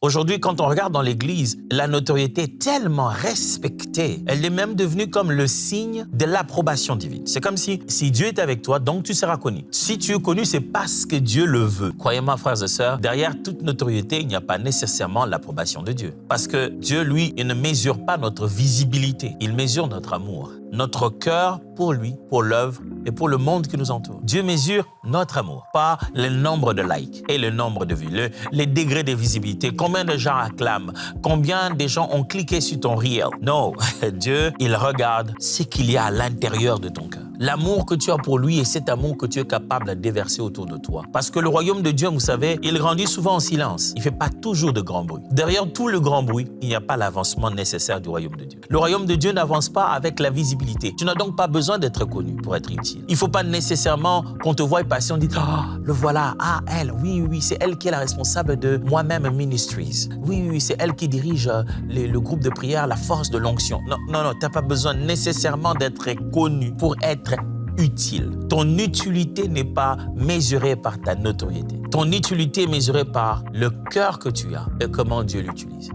Aujourd'hui, quand on regarde dans l'Église, la notoriété est tellement respectée. Elle est même devenue comme le signe de l'approbation divine. C'est comme si Dieu est avec toi, donc tu seras connu. Si tu es connu, c'est parce que Dieu le veut. Croyez-moi, frères et sœurs, derrière toute notoriété, il n'y a pas nécessairement l'approbation de Dieu. Parce que Dieu, lui, il ne mesure pas notre visibilité. Il mesure notre amour, notre cœur pour lui, pour l'œuvre et pour le monde qui nous entoure. Dieu mesure notre amour, pas le nombre de likes et le nombre de vues, les degrés de visibilité, combien de gens acclament, combien de gens ont cliqué sur ton reel. Non, Dieu, il regarde ce qu'il y a à l'intérieur de ton cœur. L'amour que tu as pour lui et cet amour que tu es capable de déverser autour de toi. Parce que le royaume de Dieu, vous savez, il grandit souvent en silence. Il ne fait pas toujours de grand bruit. Derrière tout le grand bruit, il n'y a pas l'avancement nécessaire du royaume de Dieu. Le royaume de Dieu n'avance pas avec la visibilité. Tu n'as donc pas besoin d'être connu pour être utile. Il ne faut pas nécessairement qu'on te voie passer, on dit « Ah, le voilà, ah, elle, oui, c'est elle qui est la responsable de Moi-même Ministries. Oui, c'est elle qui dirige le groupe de prière, la force de l'onction. » Non, tu n'as pas besoin nécessairement d'être connu pour être utile. Ton utilité n'est pas mesurée par ta notoriété. Ton utilité est mesurée par le cœur que tu as et comment Dieu l'utilise.